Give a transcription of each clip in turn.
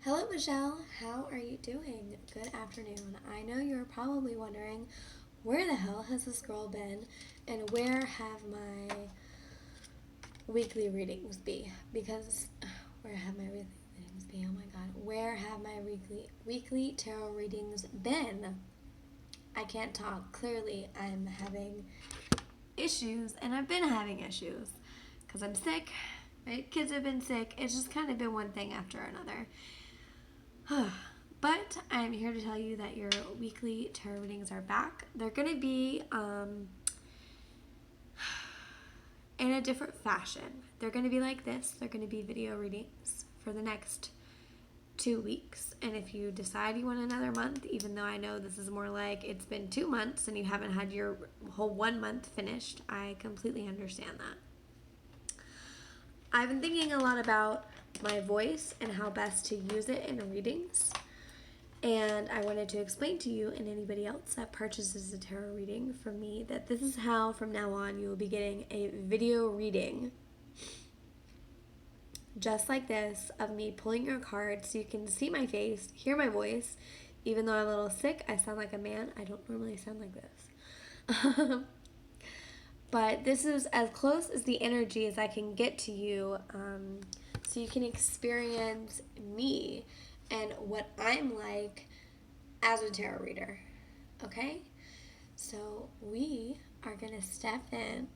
Hello, Michelle. How are you doing? Good afternoon. I know you're probably wondering where the hell has this girl been and where have my weekly readings be? Because where have my weekly readings be? Oh my god. Where have my weekly tarot readings been? I can't talk. Clearly, I'm having issues and I've been having issues because I'm sick. My kids have been sick. It's just kind of been one thing after another. But I'm here to tell you that your weekly tarot readings are back. They're going to be in a different fashion. They're going to be like this. They're going to be video readings for the next 2 weeks. And if you decide you want another month, even though I know this is more like it's been 2 months and you haven't had your whole 1 month finished, I completely understand that. I've been thinking a lot about my voice and how best to use it in readings. And I wanted to explain to you and anybody else that purchases a tarot reading from me that this is how from now on you will be getting a video reading just like this of me pulling your cards so you can see my face, hear my voice. Even though I'm a little sick, I sound like a man. I don't normally sound like this. But this is as close as the energy as I can get to you, so you can experience me and what I'm like as a tarot reader. Okay? So we are going to step in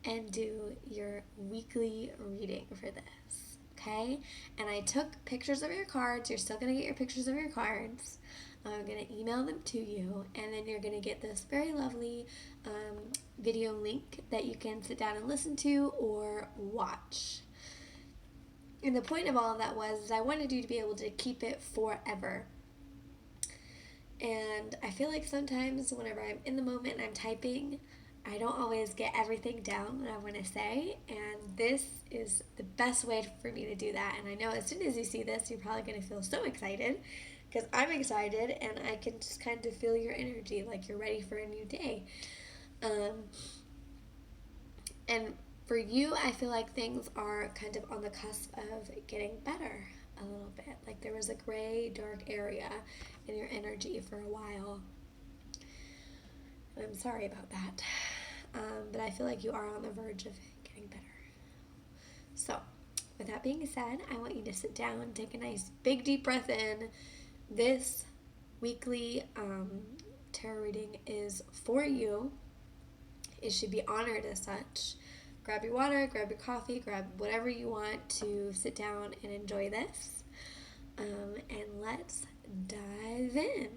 and do your weekly reading for this. Okay? And I took pictures of your cards. You're still going to get your pictures of your cards. I'm going to email them to you, and then you're going to get this very lovely video link that you can sit down and listen to or watch. And the point of all of that was I wanted you to be able to keep it forever. And I feel like sometimes whenever I'm in the moment and I'm typing, I don't always get everything down that I want to say. And this is the best way for me to do that. And I know as soon as you see this, you're probably going to feel so excited because I'm excited and I can just kind of feel your energy like you're ready for a new day. And for you, I feel like things are kind of on the cusp of getting better a little bit. Like there was a gray, dark area in your energy for a while. And I'm sorry about that. But I feel like you are on the verge of getting better. So, with that being said, I want you to sit down, take a nice big deep breath in. This weekly tarot reading is for you. It should be honored as such. Grab your water, grab your coffee, grab whatever you want to sit down and enjoy this. And let's dive in.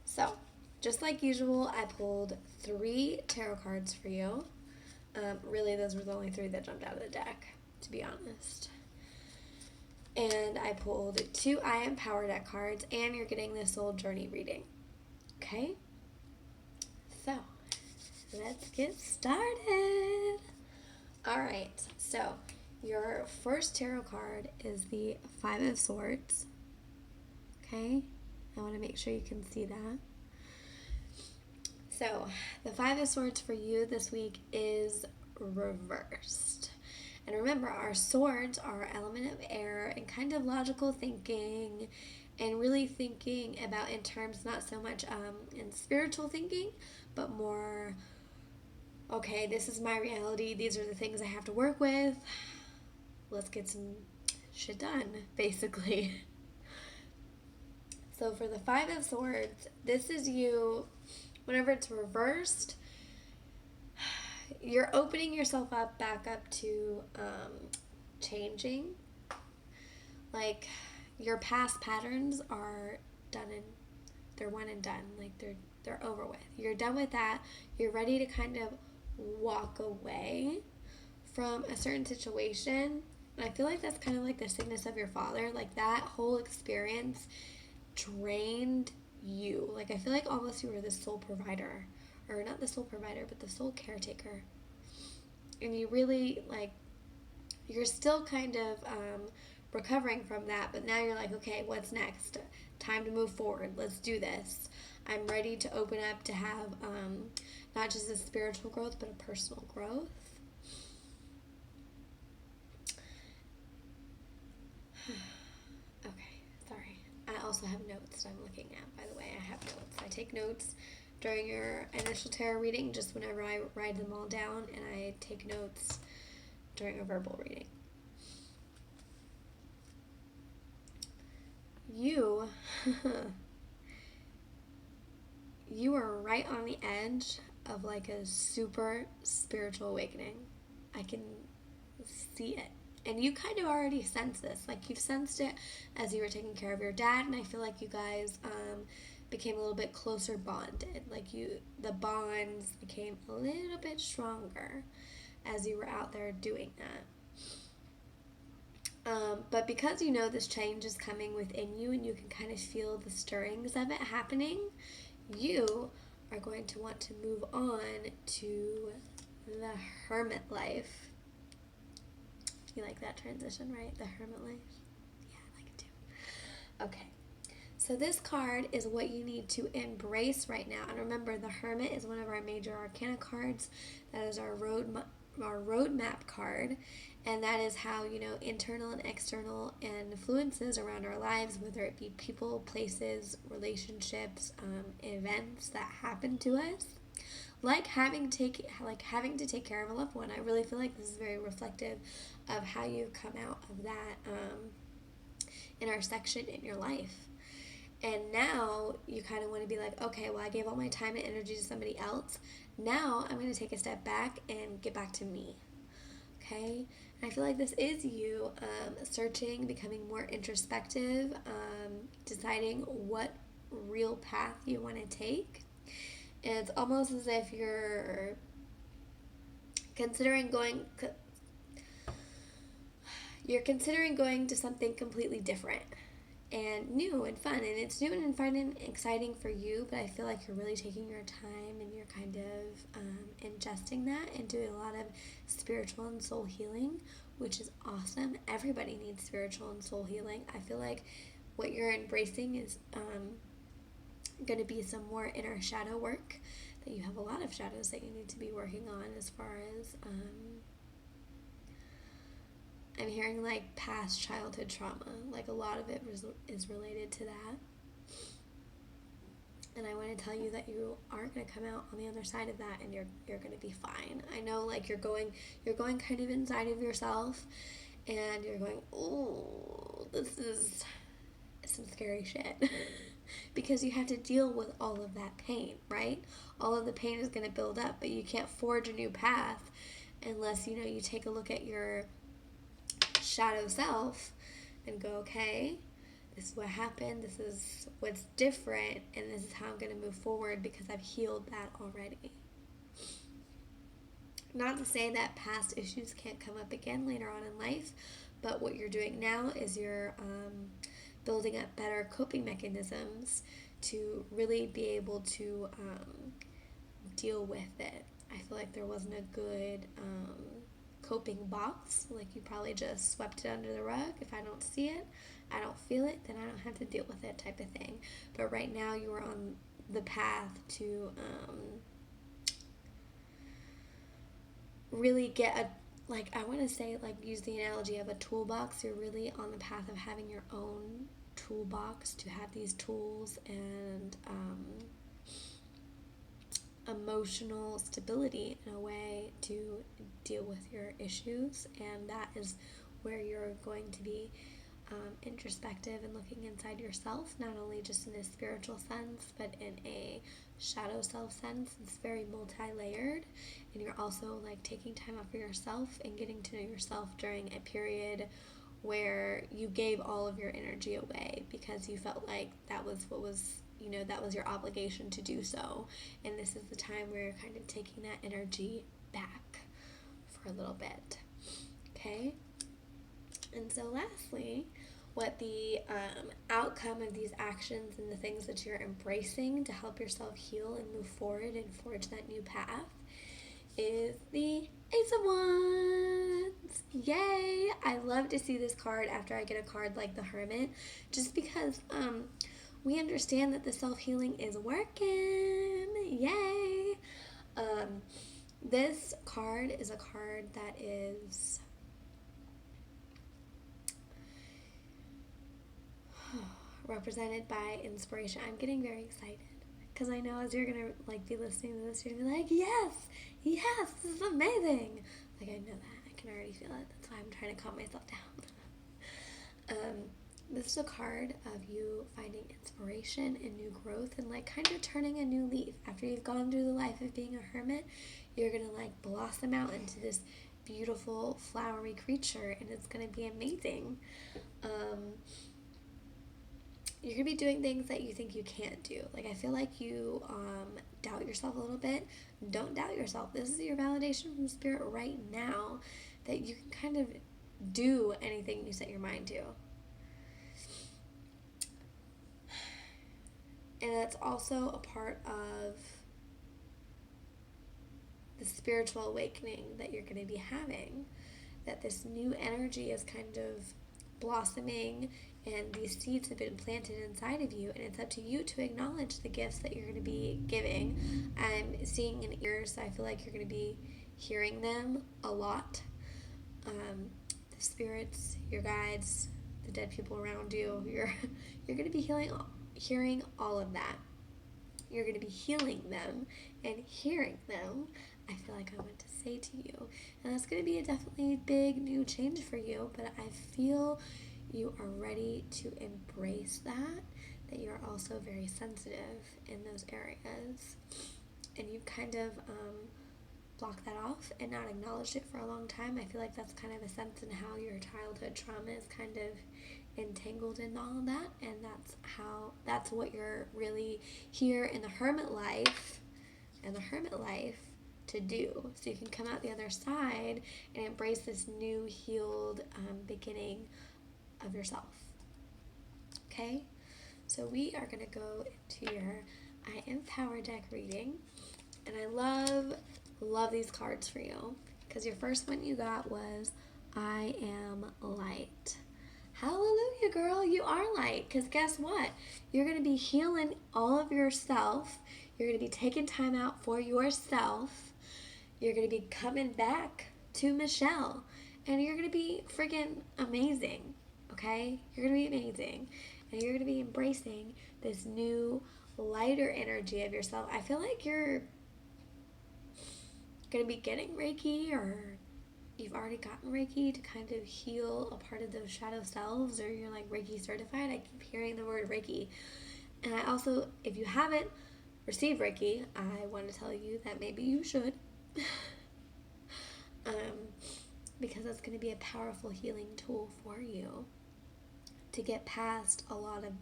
So, just like usual, I pulled 3 tarot cards for you. Really, those were the only 3 that jumped out of the deck, to be honest. And I pulled 2 I Am Power deck cards, and you're getting this Soul Journey reading. Okay? So, let's get started. Alright, so your first tarot card is the Five of Swords. Okay? I want to make sure you can see that. So, the Five of Swords for you this week is reversed. And remember, our swords are element of air and kind of logical thinking and really thinking about in terms not so much in spiritual thinking, but more, okay, this is my reality. These are the things I have to work with. Let's get some shit done, basically. So for the Five of Swords, this is you, whenever it's reversed, you're opening yourself up back up to changing. Like your past patterns are done and they're one and done. Like they're over with. You're done with that. You're ready to kind of walk away from a certain situation. And I feel like that's kind of like the sickness of your father. Like that whole experience drained you. Like I feel like almost you were the sole provider, or not the sole provider, but the sole caretaker. And you really like, you're still kind of recovering from that, but now you're like, okay, what's next? Time to move forward. Let's do this. I'm ready to open up to have not just a spiritual growth, but a personal growth. Okay, sorry. also have notes that I'm looking at, by the way. I have notes. I take notes during your initial tarot reading, just whenever I write them all down, and I take notes during a verbal reading. You, you are right on the edge of like a super spiritual awakening. I can see it. And you kind of already sense this. Like, you've sensed it as you were taking care of your dad, and I feel like you guys became a little bit closer bonded. Like, the bonds became a little bit stronger as you were out there doing that. But because you know this change is coming within you and you can kind of feel the stirrings of it happening, you are going to want to move on to the hermit life. You like that transition, right? The hermit life? Yeah, I like it too. Okay. So this card is what you need to embrace right now. And remember, the Hermit is one of our major arcana cards. That is our roadmap card. And that is how, internal and external influences around our lives, whether it be people, places, relationships, events that happen to us, like having to take care of a loved one. I really feel like this is very reflective of how you've come out of that intersection in your life. And now you kind of want to be like, okay, well, I gave all my time and energy to somebody else. Now I'm going to take a step back and get back to me. Okay? And I feel like this is you searching, becoming more introspective, deciding what real path you want to take. And it's almost as if you're considering going to something completely different and new and fun. And it's new and fun and exciting for you, but I feel like you're really taking your time and you're kind of ingesting that and doing a lot of spiritual and soul healing, which is awesome. Everybody needs spiritual and soul healing. I feel like what you're embracing is going to be some more inner shadow work, that you have a lot of shadows that you need to be working on, as far as I'm hearing like past childhood trauma. Like, a lot of it is related to that. And I want to tell you that you are going to come out on the other side of that, and you're going to be fine. I know, like, you're going kind of inside of yourself, and you're going, oh, this is some scary shit. Because you have to deal with all of that pain, right? All of the pain is going to build up, but you can't forge a new path unless, you take a look at your shadow self and go, okay, this is what happened, this is what's different, and this is how I'm going to move forward because I've healed that already. Not to say that past issues can't come up again later on in life, but what you're doing now is you're building up better coping mechanisms to really be able to deal with it. I feel like there wasn't a good coping box. Like, you probably just swept it under the rug. If I don't see it, I don't feel it, then I don't have to deal with it, type of thing. But right now you are on the path to really get I want to say, use the analogy of a toolbox. You're really on the path of having your own toolbox, to have these tools and emotional stability in a way to deal with your issues. And that is where you're going to be introspective and looking inside yourself, not only just in a spiritual sense, but in a shadow self sense. It's very multi-layered, and you're also taking time out for yourself and getting to know yourself during a period where you gave all of your energy away because you felt like that was what was, that was your obligation to do so. And this is the time where you're kind of taking that energy back for a little bit. Okay? And so lastly, what the outcome of these actions and the things that you're embracing to help yourself heal and move forward and forge that new path is the Ace of Wands. Yay! I love to see this card after I get a card like the Hermit, just because we understand that the self-healing is working. Yay! This card is a card that is represented by inspiration. I'm getting very excited because I know as you're gonna like be listening to this, you're gonna be like, yes, this is amazing. Like, I know that. I can already feel it. That's why I'm trying to calm myself down. This is a card of you finding inspiration and new growth and like kind of turning a new leaf. After you've gone through the life of being a hermit, you're gonna like blossom out into this beautiful flowery creature, and it's gonna be amazing. You're gonna be doing things that you think you can't do. Like, I feel like you doubt yourself a little bit. Don't doubt yourself. This is your validation from spirit right now that you can kind of do anything you set your mind to. And that's also a part of the spiritual awakening that you're going to be having. That this new energy is kind of blossoming, and these seeds have been planted inside of you, and it's up to you to acknowledge the gifts that you're going to be giving. I'm seeing in ears, so I feel like you're going to be hearing them a lot. The spirits, your guides, the dead people around you, you're going to be hearing all of that. You're going to be healing them and hearing them. I feel like I want to say to you, and that's going to be a definitely big new change for you, but I feel you are ready to embrace that you're also very sensitive in those areas, and you kind of blocked that off and not acknowledged it for a long time. I feel like that's kind of a sense in how your childhood trauma is kind of entangled in all of that, and that's what you're really here in the hermit life to do, so you can come out the other side and embrace this new healed beginning of yourself. Okay, so we are going to go into your I Am Power deck reading, and I love these cards for you because your first one you got was I Am Light. Hallelujah, girl, you are light, because guess what? You're going to be healing all of yourself. You're going to be taking time out for yourself. You're going to be coming back to Michelle, and you're going to be freaking amazing, okay? You're going to be amazing, and you're going to be embracing this new, lighter energy of yourself. I feel like you're going to be getting Reiki, or you've already gotten Reiki to kind of heal a part of those shadow selves, or you're like Reiki certified. I keep hearing the word Reiki. And I also, if you haven't received Reiki, I want to tell you that maybe you should. Because it's going to be a powerful healing tool for you to get past a lot of,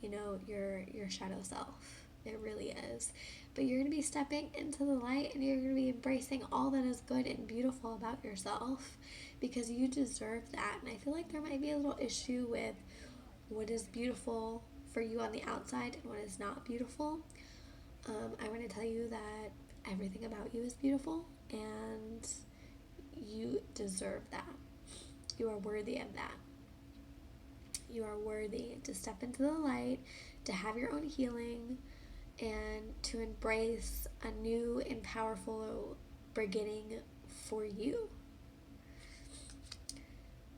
your shadow self. It really is. But you're going to be stepping into the light, and you're going to be embracing all that is good and beautiful about yourself, because you deserve that. And I feel like there might be a little issue with what is beautiful for you on the outside and what is not beautiful. I want to tell you that everything about you is beautiful, and you deserve that. You are worthy of that. You are worthy to step into the light, to have your own healing, and to embrace a new and powerful beginning for you.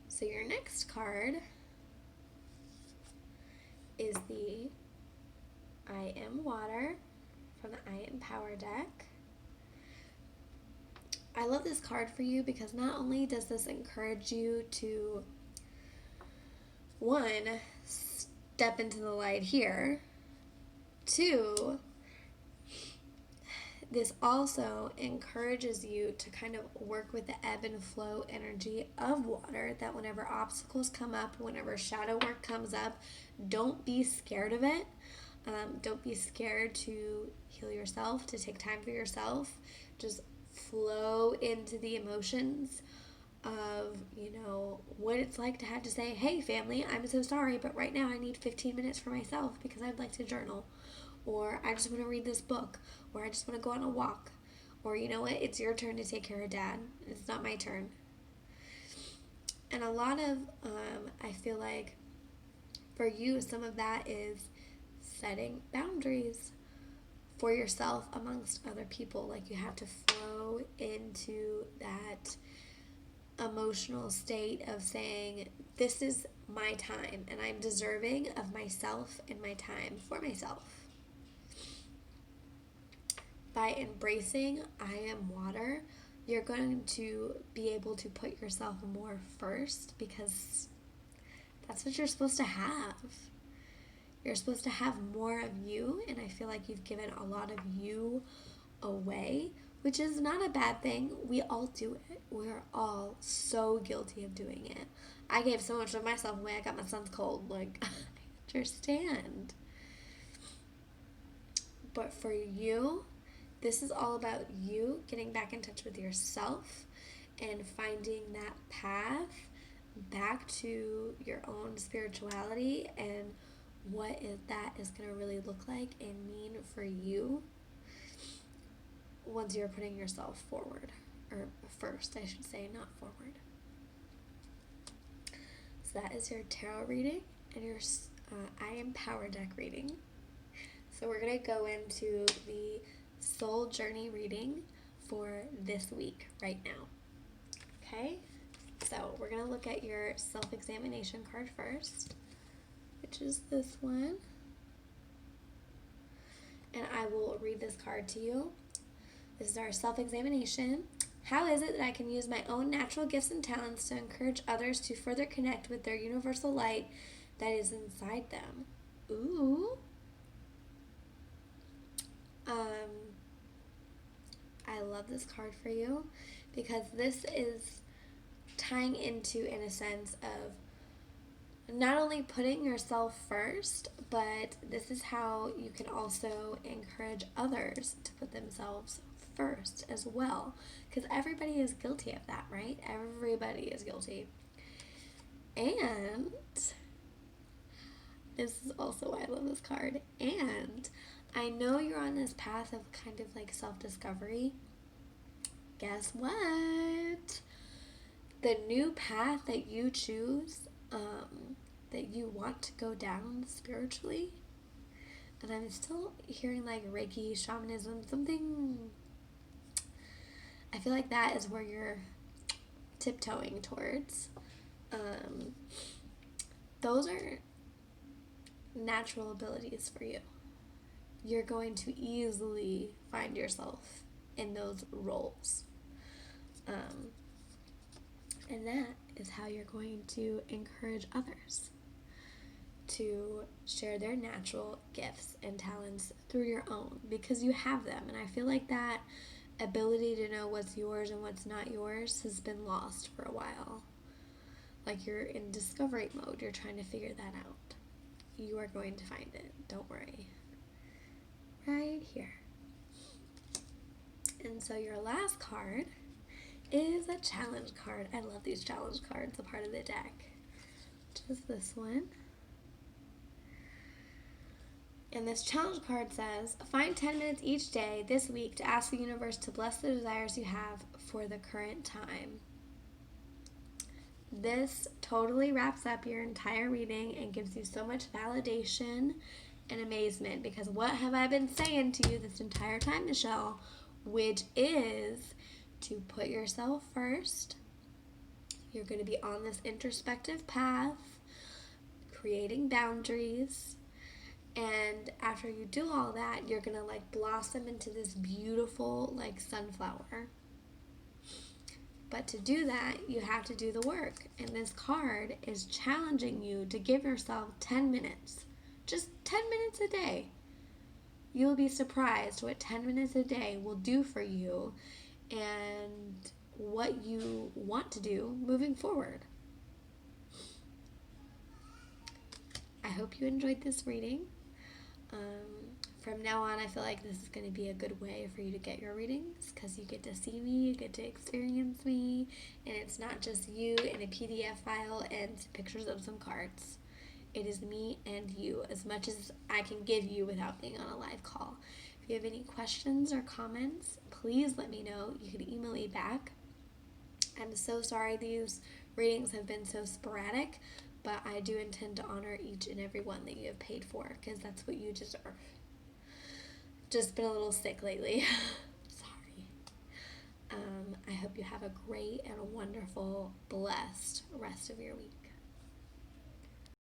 So your next card is the I Am Water from the I Am Power deck. I love this card for you because not only does this encourage you to, one, step into the light here, two, this also encourages you to kind of work with the ebb and flow energy of water, that whenever obstacles come up, whenever shadow work comes up, don't be scared of it. Don't be scared to heal yourself, to take time for yourself. Just flow into the emotions of, what it's like to have to say, hey, family, I'm so sorry, but right now I need 15 minutes for myself because I'd like to journal. Or I just want to read this book. Or I just want to go on a walk. Or you know what? It's your turn to take care of dad. It's not my turn. And a lot of, I feel like for you, some of that is setting boundaries for yourself amongst other people. Like, you have to flow into that emotional state of saying, this is my time, and I'm deserving of myself and my time for myself. By embracing I am water, you're going to be able to put yourself more first, because that's what you're supposed to have. You're supposed to have more of you, and I feel like you've given a lot of you away, which is not a bad thing. We all do it. We're all so guilty of doing it. I gave so much of myself away. I got my son's cold. Like, I understand. But for you, this is all about you getting back in touch with yourself and finding that path back to your own spirituality and what that is going to really look like and mean for you once you're putting yourself forward, or first, I should say, not forward. So that is your tarot reading and your I Am Power Deck reading. So we're going to go into the soul journey reading for this week right now. Okay? So we're going to look at your self-examination card first, which is this one. And I will read this card to you. This is our self-examination. How is it that I can use my own natural gifts and talents to encourage others to further connect with their universal light that is inside them? Ooh. I love this card for you because this is tying into, in a sense, of not only putting yourself first, but this is how you can also encourage others to put themselves first as well, because everybody is guilty of that, right? Everybody is guilty. And this is also why I love this card. And I know you're on this path of kind of like self-discovery. Guess what? The new path that you choose, that you want to go down spiritually, and I'm still hearing like Reiki, shamanism, something. I feel like that is where you're tiptoeing towards. Those are natural abilities for you. You're going to easily find yourself in those roles. And that is how you're going to encourage others to share their natural gifts and talents through your own, because you have them. And I feel like that ability to know what's yours and what's not yours has been lost for a while. Like, you're in discovery mode. You're trying to figure that out. You are going to find it. Don't worry. Right here. And so your last card is a challenge card. I love these challenge cards, a part of the deck, which is this one. And this challenge card says, find 10 minutes each day this week to ask the universe to bless the desires you have for the current time. This totally wraps up your entire reading and gives you so much validation and amazement, because what have I been saying to you this entire time, Michelle? Which is to put yourself first. You're going to be on this introspective path, creating boundaries. And after you do all that, you're going to like blossom into this beautiful like sunflower. But to do that, you have to do the work. And this card is challenging you to give yourself 10 minutes. Just 10 minutes a day. You'll be surprised what 10 minutes a day will do for you and what you want to do moving forward. I hope you enjoyed this reading. From now on, I feel like this is going to be a good way for you to get your readings, because you get to see me, you get to experience me, and it's not just you in a PDF file and pictures of some cards. It is me and you, as much as I can give you without being on a live call. If you have any questions or comments, please let me know. You can email me back. I'm so sorry these readings have been so sporadic, but I do intend to honor each and every one that you have paid for, because that's what you deserve. Just been a little sick lately. Sorry. I hope you have a great and a wonderful, blessed rest of your week.